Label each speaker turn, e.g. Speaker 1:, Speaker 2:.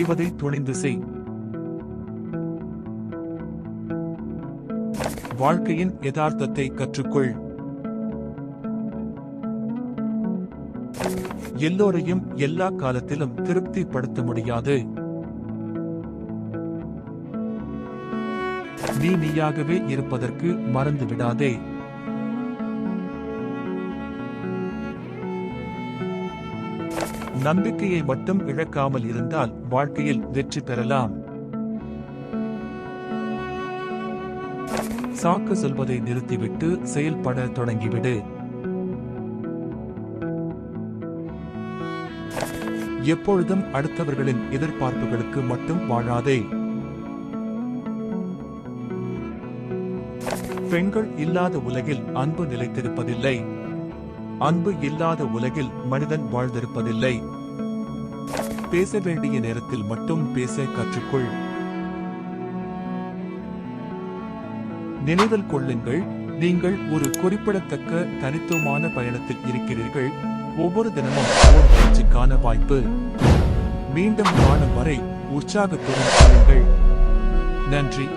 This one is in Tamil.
Speaker 1: சொல்வதை துணிந்து செய். வாழ்க்கையின் யதார்த்தத்தை கற்றுக்கொள். எல்லோரையும் எல்லா காலத்திலும் திருப்திப்படுத்த முடியாது. நீ நீயாகவே இருப்பதற்கு மறந்து விடாதே. நம்பிக்கையை மட்டும் இழக்காமல் இருந்தால் வாழ்க்கையில் வெற்றி பெறலாம். சாக்கு சொல்வதை நிறுத்திவிட்டு செயல்பட தொடங்கிவிடு. எப்பொழுதும் அடுத்தவர்களின் எதிர்பார்ப்புகளுக்கு மட்டும் வாழாதே. பெண்கள் இல்லாத உலகில் அன்பு நிலைத்திருப்பதில்லை. அன்பு இல்லாத உலகில் மனிதன் வாழ்ந்திருப்பதில்லை. பேச வேண்டிய நேரத்தில் மட்டும் பேச கற்றுக்கொள். நினைவில் கொள்ளுங்கள், நீங்கள் ஒரு குறிப்பிடத்தக்க தனித்துவமான பயணத்தில் இருக்கிறீர்கள். ஒவ்வொரு தினமும் ஓர் பயிற்சிக்கான வாய்ப்பு. மீண்டும் காணும் வரை உற்சாகத்துடன் இருங்கள். நன்றி.